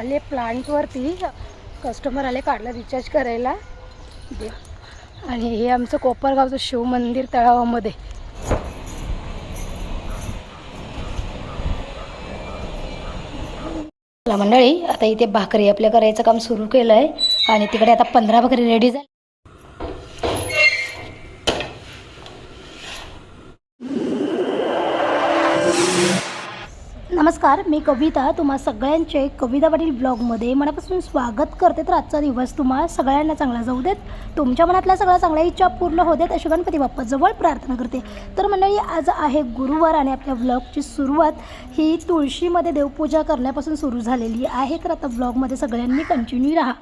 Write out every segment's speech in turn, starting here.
चालले प्लांटवरती. कस्टमर आले कार्डला रिचार्ज करायला. आणि हे आमचं कोपरगावचं शिव मंदिर तळावामध्ये. मंडळी आता इथे भाकरी आपल्या करायचं काम सुरू केलं आहे आणि तिकडे आता 15 भाकरी रेडी झाली. नमस्कार, मी कविता. तुम्हा सगळ्यांचे कविता पाटील ब्लॉगमध्ये मनापासून स्वागत करते. तर आजचा दिवस तुम्हा सगळ्यांना चांगला जाऊ देत, तुमच्या मनातल्या सगळ्या चांगल्या इच्छा पूर्ण होऊ देत अशी गणपती बाप्पाजवळ प्रार्थना करते. तर मंडळी, आज आहे गुरुवार आणि आपल्या ब्लॉगची सुरुवात ही तुळशीमध्ये देवपूजा करण्यापासून सुरू झालेली आहे. तर आता ब्लॉगमध्ये सगळ्यांनी कंटिन्यू राहा.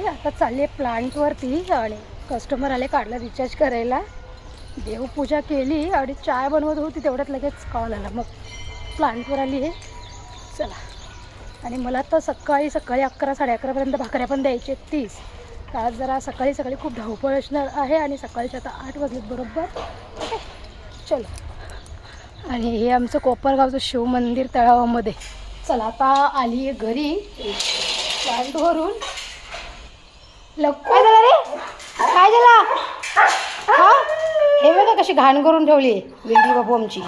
आता चालले प्लांटवरती आणि कस्टमर आले कार्डला रिचार्ज करायला. देवपूजा केली आणि चाय बनवत होती, तेवढ्यात लगेच कॉल आला. मग प्लांटवर आली आहे. चला, आणि मला तर सकाळी 11 साडे11पर्यंत भाकऱ्या पण द्यायचे 30. आज जरा सकाळी खूप धावपळ असणार आहे आणि सकाळचे आता 8 वाजलेत बरोबर. ओके, चलो. आणि हे आमचं कोपरगावचं शिव मंदिर तळावामध्ये. चला, आता आली आहे घरी प्लांटवरून. काय झालं रे? काय झालं? हा, हे बघा कशी घाण करून ठेवली वेडी बाबू आमची.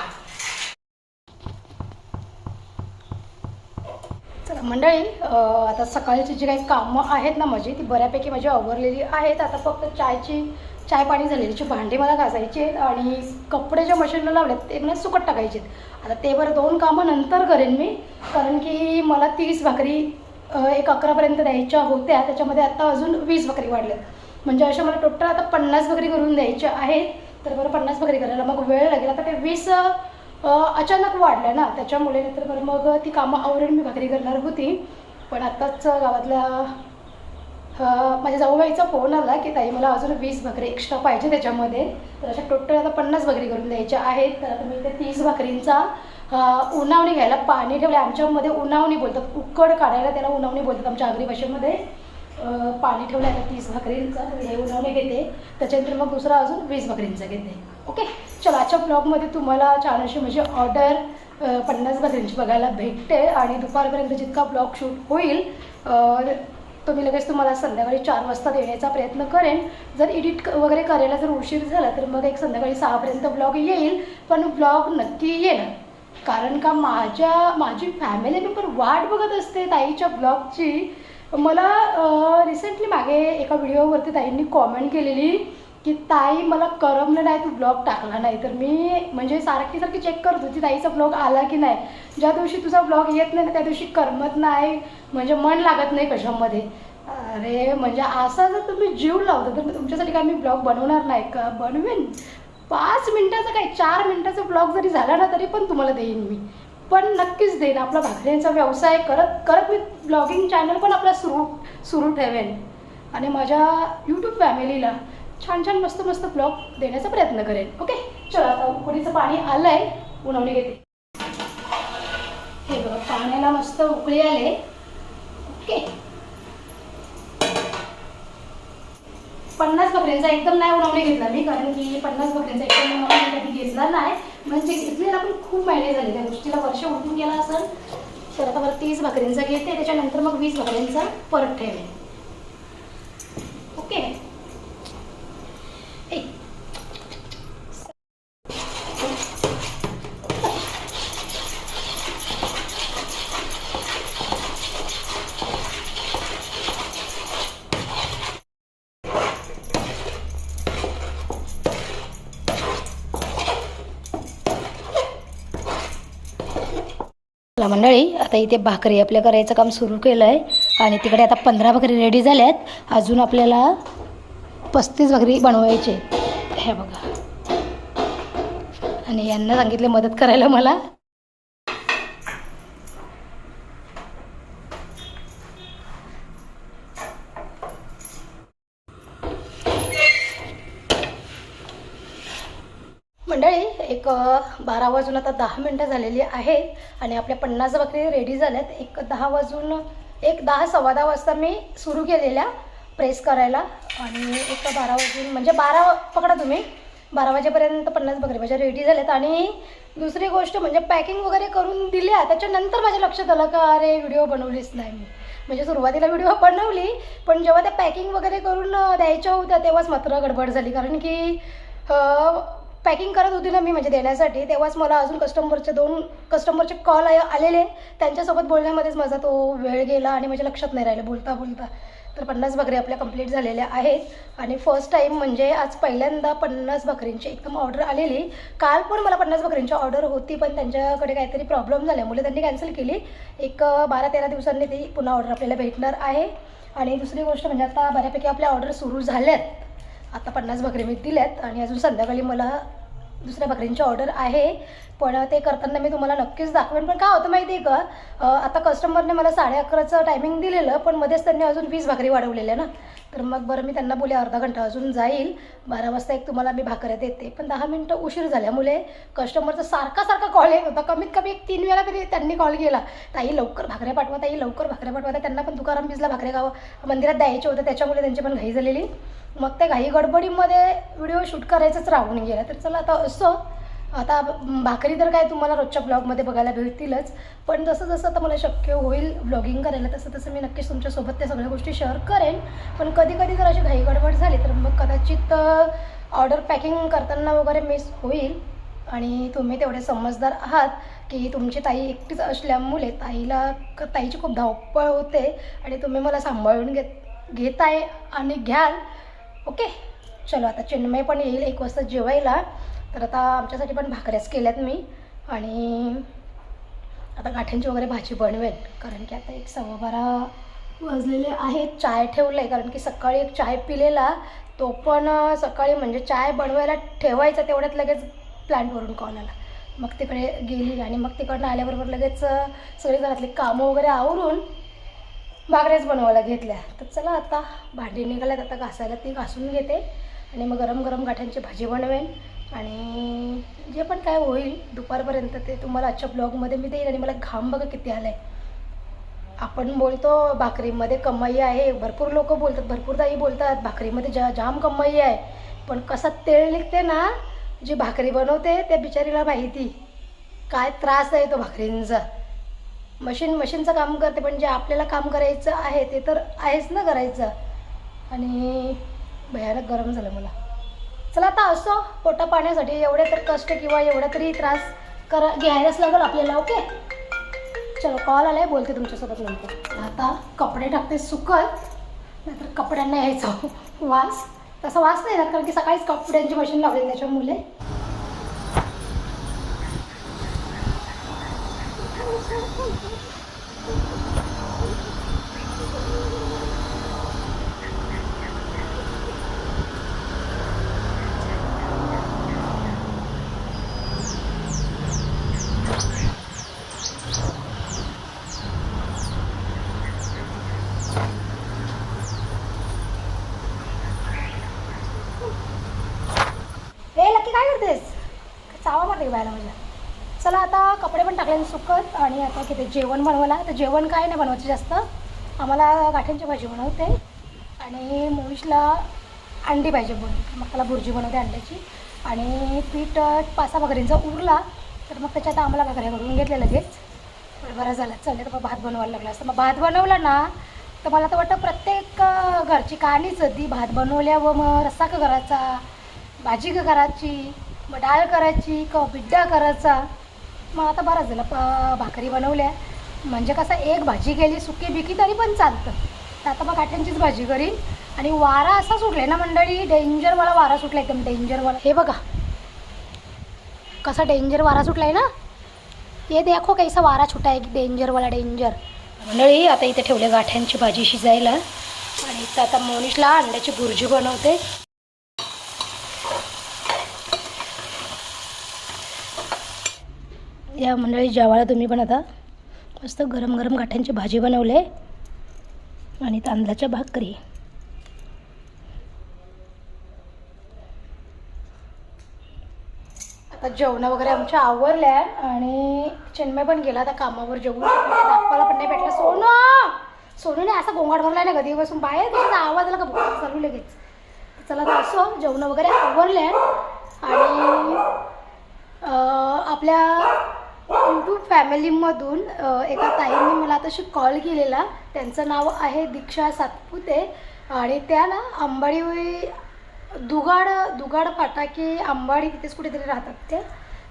चला मंडळी, आता सकाळची जी काही कामं आहेत ना माझी, ती बऱ्यापैकी माझी आवरलेली आहेत. आता फक्त चाय पाणी झालेली भांडी मला घासायची आहेत आणि कपडे ज्या मशीनला लावलेत ते मला सुकट टाकायचे आहेत. आता ते बरं 2 कामं नंतर करेन मी, कारण की मला 30 भाकरी 11पर्यंत द्यायच्या होत्या. त्याच्यामध्ये आता अजून 20 भाकरी वाढल्यात. म्हणजे अशा मला टोटल आता 50 भाकरी करून द्यायच्या आहेत. तर बरं 50 भाकरी करायला मग वेळ लागेल. आता ते 20 अचानक वाढल्या ना, त्याच्यामुळे नंतर बरं मग ती कामं आवरून मी भाकरी करणार होती. पण आत्ताच गावातल्या माझ्या जाऊबाईचा फोन आला की ताई मला अजून 20 भाकरी एक्स्ट्रा पाहिजे त्याच्यामध्ये. तर अशा टोटल आता 50 भाकरी करून द्यायच्या आहेत. तर आता मी ते 30 भाकरींचा उन्हावणी घ्यायला पाणी ठेवले. आमच्यामध्ये उन्हावणी बोलतात, उकड काढायला त्याला उन्हावणी बोलतात आमच्या आगरी भाषेमध्ये. पाणी ठेवलं आहे 30 भाकरींचं, हे उन्हावणी घेते. त्याच्यानंतर मग दुसरा अजून 20 भाकरींचा घेते. ओके, चला. आजच्या ब्लॉगमध्ये तुम्हाला छान अशी म्हणजे ऑर्डर 50 भाकरींची बघायला भेटते. आणि दुपारपर्यंत जितका ब्लॉग शूट होईल तो मी लगेच तुम्हाला संध्याकाळी 4 वाजता देण्याचा प्रयत्न करेन. जर एडिट वगैरे करायला जर उशीर झाला तर मग एक संध्याकाळी 6पर्यंत ब्लॉग येईल. पण ब्लॉग नक्की येणार, कारण का माझी फॅमिली मेंबर वाट बघत असते ताईच्या ब्लॉगची. मला रिसेंटली मागे एका व्हिडिओवरती ताईंनी कॉमेंट केलेली की ताई मला करमलं नाही तू ब्लॉग टाकला नाही. तर मी म्हणजे सारखी चेक करत होती ताईचा ब्लॉग आला की नाही. ज्या दिवशी तुझा ब्लॉग येत नाही ना त्या दिवशी करमत नाही, म्हणजे मन लागत नाही कशामध्ये. अरे म्हणजे असा जर तुम्ही जीव लावता तर तुमच्यासाठी काय मी ब्लॉग बनवणार नाही का? बनवेन. 5 मिनिटाचा काय 4 मिनिटाचा ब्लॉग जरी झाला ना तरी पण तुम्हाला देईन मी, पण नक्कीच देईन. आपला भाकऱ्यांचा व्यवसाय करत मी ब्लॉगिंग चॅनल पण आपला सुरू ठेवेन आणि माझ्या यूट्यूब फॅमिलीला छान मस्त ब्लॉग देण्याचा प्रयत्न करेन. ओके, चला. आता उकडीचं पाणी आलं आहे, उन्हावणी घेते. हे बघा, पाण्याला मस्त उकळी आले. ओके, 50 भाकरींचा एकदम नाही उन्हावणी घेतला मी, कारण की 50 भाकरींचा एकदम उन्हावणी कधी घेतला नाही. म्हणजे घेतलेला पण खूप महिने झाले, त्या गोष्टीला वर्ष उठून गेला असेल. तर आता मला 30 भाकरींचा घेते, त्याच्यानंतर मग 20 भाकरींचा परत ठेवेन. ओके. मंडळी, आता इथे भाकरी आपल्या करायचं काम सुरू केलं आहे आणि तिकडे आता 15 भाकरी रेडी झाल्यात. अजून आपल्याला 35 भाकरी बनवायचे. हे बघा, आणि यांना सांगितले मदत करायला मला. मंडळी, एक 12 वाजून आता 10 मिनटं झालेली आहेत आणि आपल्या 50 भाकरी रेडी झाल्यात. एक 10 वाजून 10 सव्वा 10 वाजता मी सुरू केलेल्या प्रेस करायला. आणि एक 12 वाजून म्हणजे 12 पकडा तुम्ही, 12 वाजेपर्यंत 50 भाकरी माझ्या रेडी झाल्यात. आणि दुसरी गोष्ट म्हणजे पॅकिंग वगैरे करून दिल्या, त्याच्यानंतर माझ्या लक्षात आलं का अरे व्हिडिओ बनवलीच नाही मी. म्हणजे सुरुवातीला व्हिडिओ बनवली, पण जेव्हा त्या पॅकिंग वगैरे करून द्यायच्या होत्या तेव्हाच मात्र गडबड झाली. कारण की पॅकिंग करत होती ना मी म्हणजे देण्यासाठी, तेव्हाच मला अजून दोन कस्टमरचे कॉल आलेले. त्यांच्यासोबत बोलण्यामध्येच माझा तो वेळ गेला आणि माझ्या लक्षात नाही राहिलं बोलता बोलता. तर 50 भाकरी आपल्या कंप्लीट झालेल्या आहेत. आणि फर्स्ट टाईम म्हणजे आज पहिल्यांदा 50 भाकरींची एकदम ऑर्डर आलेली. काल पण मला 50 भाकरींची ऑर्डर होती, पण त्यांच्याकडे काहीतरी प्रॉब्लेम झाल्यामुळे त्यांनी कॅन्सल केली. एक 12-13 दिवसांनी ती पुन्हा ऑर्डर आपल्याला भेटणार आहे. आणि दुसरी गोष्ट म्हणजे आता बऱ्यापैकी आपल्या ऑर्डर सुरू झाल्यात. आता 50 भाकरी मी दिल्यात आणि अजून संध्याकाळी मला दुसऱ्या भाकरींची ऑर्डर आहे, पण ते करताना मी तुम्हाला नक्कीच दाखवेन. पण काय होतं माहिती आहे का, आता कस्टमरने मला 11:30चं टायमिंग दिलेलं, पण मध्येच त्यांनी अजून 20 भाकरी वाढवलेल्या ना. तर मग बरं मी त्यांना बोले अर्धा घंटा अजून जाईल, 12 वाजता एक तुम्हाला मी भाकऱ्या देते. पण 10 मिनटं उशीर झाल्यामुळे कस्टमरचा सारखा कॉल येत होता. कमीत कमी एक 3 वेळा तरी त्यांनी कॉल केला, ताई लवकर भाकऱ्या पाठवा, ताई लवकर भाकऱ्या पाठवा. त्यांना पण तुकाराम बीजला भाकऱ्या गावं मंदिरात द्यायचे होते, त्याच्यामुळे त्यांची पण घाई झालेली. मग त्या घाई गडबडीमध्ये व्हिडिओ शूट करायचंच राहून गेला. तर चला आता असं, आता भाकरी तर काय तुम्हाला रोजच्या ब्लॉगमध्ये बघायला भेटतीलच, पण जसं जसं आता मला शक्य होईल ब्लॉगिंग करायला तसं तसं मी नक्कीच तुमच्यासोबत त्या सगळ्या गोष्टी शेअर करेन. पण कधी कधी जर अशी घाई गडबड झाली तर मग कदाचित ऑर्डर पॅकिंग करताना वगैरे मिस होईल. आणि तुम्ही तेवढे समजदार आहात की तुमची ताई एकटीच असल्यामुळे ताईची खूप धावपळ होते आणि तुम्ही मला सांभाळून घेताय आणि घ्याल. ओके चलो, आता चिन्मय पण येईल 1 वाजता जेवायला. तर आता आमच्यासाठी पण भाकऱ्याच केल्यात मी. आणि आता गाठ्यांची वगैरे भाजी बनवेल, कारण की आता 1:15 वाजलेले आहेत. चाय ठेवलं आहे, कारण की सकाळी एक चाय पिलेला, तो पण सकाळी म्हणजे चाय बनवायला ठेवायचा तेवढ्यात लगेच प्लॅन्टवरून कॉल आला. मग तिकडे गेली आणि मग तिकडनं आल्याबरोबर लगेच सगळी घरातली कामं वगैरे आवरून भाकऱ्याच बनवायला घेतल्या. तर चला आता भांडी निघाल्यात, आता घासायला ती घासून घेते आणि मग गरम गरम गाठ्यांची भाजी बनवेन. आणि जे पण काय होईल दुपारपर्यंत ते तुम्हाला आजच्या ब्लॉगमध्ये मी देईन. आणि मला घाम बघा किती आला आहे. आपण बोलतो भाकरीमध्ये कमाई आहे, भरपूर लोक बोलतात, भरपूर ताई बोलतात भाकरीमध्ये जाम कमाई आहे, पण कसा तेल निघते ना जी भाकरी बनवते त्या बिचारीला माहिती काय त्रास आहे तो भाकरींचा. मशीनचं काम करते, पण जे आपल्याला काम करायचं आहे ते तर आहेच ना करायचं. आणि भयानक गरम झालं मला. चला आता असो, पोटा पाण्यासाठी एवढे तर कष्ट किंवा एवढा तरी त्रास घ्यायलाच लागेल आपल्याला. ओके चलो, कॉल आला आहे, बोलते तुमच्यासोबत नंतर. आता कपडे टाकते सुकत, नाहीतर कपड्यांना यायचा वास. तसा वास नाही ना, कारण की सकाळीच कपड्यांची मशीन लावली त्याच्यामुळे. काय करतेस, चावा मारते बायला माझ्या. चला आता कपडे पण टाकले सुकत आणि आता किती जेवण बनवायला. तर जेवण काय नाही बनवायचं जास्त, आम्हाला गाठ्यांची भाजी बनवते आणि मोहिशला अंडी पाहिजे बनवून, मग त्याला भुर्जी बनवते अंड्याची. आणि पीठ 5-6 भाकरींचा उरला तर मग त्याच्यात आम्हाला भाकऱ्या करून घेतल्या लगेच. बरं झालं, चल तर भात बनवायला लागला असतं. मग भात बनवला ना तर मला तर वाटतं प्रत्येक घरची कहाणीच होती, भात बनवल्यावर मग रस्सा का करायचा, भाजी का करायची, मग डाळ करायची का बिड्डा करायचा. मग आता बरं झालं भाकरी बनवल्या, म्हणजे कसं एक भाजी केली सुकी बिकी तरी पण चालतं. तर आता मग गाठ्यांचीच भाजी करीन. आणि वारा असा सुटला ना मंडळी, डेंजर मला वारा सुटला, एकदम डेंजर वाला. हे बघा कसा डेंजर वारा सुटला आहे ना, ये देखो कैसा वारा छुटा आहे, डेंजर वाला डेंजर. मंडळी आता इथे ठेवले गाठ्यांची भाजी शिजायला आणि इथं आता मोनिशला अंड्याची भुर्जी बनवते. या मंडळी जेवायला तुम्ही पण आता मस्त गरम गरम गाठ्यांची भाजी बनवले आणि तांदळाच्या भाकरी. आता जेवण वगैरे आमच्या आवरल्या आणि चिन्मय पण गेला आता कामावर, जेवून दाखवायला पण नाही भेटला. सोनूने असा गोंगाट भरला ना कधीपासून बाहेर, त्याचा आवाज आला का भूक चालू लगेच. चला तर असो, जेवण वगैरे आवरले आणि आपल्या यूट्यूब फॅमिलीमधून एका ताईंनी मला आताशी कॉल केलेला. त्यांचं नाव आहे दीक्षा सातपुते आणि त्या ना अंबाडी दुगाड फाटा की अंबाडी तिथेच कुठेतरी राहतात ते.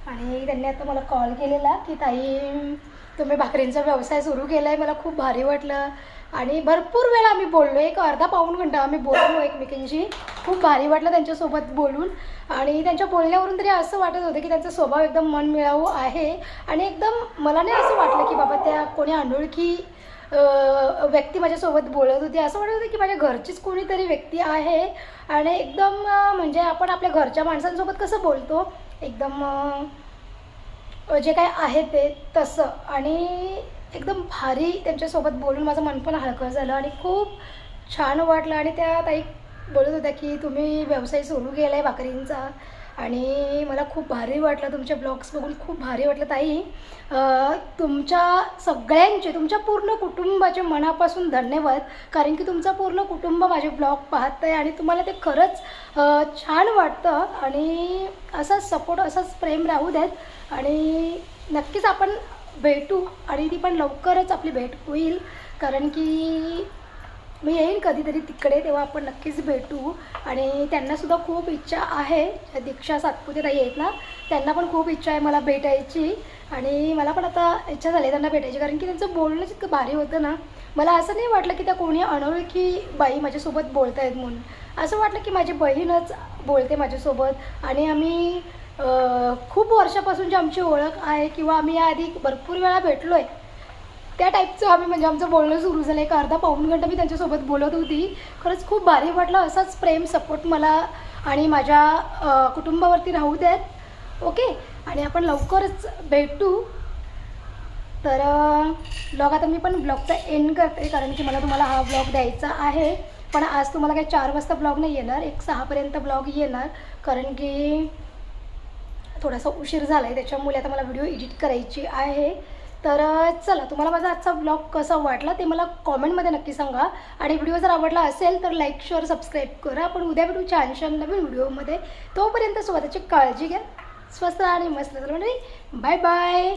आणि त्यांनी आता मला कॉल केलेला की ताई तुम्ही भाकरींचा व्यवसाय सुरू केला आहे. मला खूप भारी वाटलं आणि भरपूर वेळा आम्ही बोललो, एक अर्धा पाऊण घंटा आम्ही बोललो एकमेकांशी. खूप भारी वाटलं त्यांच्यासोबत बोलून आणि त्यांच्या बोलण्यावरून तरी असं वाटत होतं की त्यांचा स्वभाव एकदम मनमिळावू आहे आणि एकदम मला नाही असं वाटलं की बाबा त्या कोणी अनोळखी व्यक्ती माझ्यासोबत बोलत होती. असं वाटत होतं की माझ्या घरचीच कोणीतरी व्यक्ती आहे आणि एकदम म्हणजे आपण आपल्या घरच्या माणसांसोबत कसं बोलतो एकदम जे काय आहे ते तसं. आणि एकदम भारी त्यांच्यासोबत बोलून माझं मन पण हलकं झालं आणि खूप छान वाटलं. आणि त्या ताई बोलत होत्या की तुम्ही व्यवसाय सुरू केला आहे भाकरींचा आणि मला खूप भारी वाटलं, तुमचे ब्लॉग्स बघून खूप भारी वाटलं. ताई तुमच्या सगळ्यांचे, तुमच्या पूर्ण कुटुंबाचे मनापासून धन्यवाद, कारण की तुमचं पूर्ण कुटुंब माझे ब्लॉग पाहत आहे आणि तुम्हाला ते खरंच छान वाटतं आणि असाच सपोर्ट असाच प्रेम राहू द्यात आणि नक्कीच आपण भेटू आणि ती पण लवकरच आपली भेट होईल, कारण की मी येईन कधीतरी तिकडे तेव्हा आपण नक्कीच भेटू. आणि त्यांनासुद्धा खूप इच्छा आहे, दीक्षा सातपुते ताई आहेत ना, त्यांना पण खूप इच्छा आहे मला भेटायची आणि मला पण आता इच्छा झाली त्यांना भेटायची, कारण की त्यांचं बोलणं इतकं भारी होतं ना. मला असं नाही वाटलं की त्या कोणी अनोळखी बाई माझ्यासोबत बोलत आहेत म्हणून, असं वाटलं की माझी बहीणच बोलते माझ्यासोबत. आणि आम्ही खूप वर्षापासूनची आमची ओळख आहे किंवा आम्ही आधी भरपूर वेळा भेटलो आहे त्या टाईपचं आम्ही म्हणजे आमचं बोलणं सुरू झालं. एक अर्धा पाऊण घंटा मी त्यांच्यासोबत बोलत होती. खरंच खूप भारी वाटलं. असाच प्रेम सपोर्ट मला आणि माझ्या कुटुंबावरती राहू द्यात. ओके, आणि आपण लवकरच भेटू. तर ब्लॉग आता मी पण ब्लॉगचा एंड करते, कारण की मला तुम्हाला हा ब्लॉग द्यायचा आहे. पण आज तुम्हाला काही 4 वाजता ब्लॉग नाही येणार, एक 6पर्यंत ब्लॉग येणार, कारण की थोडासा उशीर झाला आहे त्याच्यामुळे आता मला व्हिडिओ एडिट करायची आहे. तर चला, तुम्हाला माझा आजचा ब्लॉग कसा वाटला ते मला कॉमेंटमध्ये नक्की सांगा आणि व्हिडिओ जर आवडला असेल तर लाईक शेअर सबस्क्राईब करा. आपण उद्या भेटू छान छान नवीन व्हिडिओमध्ये. तोपर्यंत स्वतःची काळजी घ्या, स्वस्त आणि मस्त. Bye bye.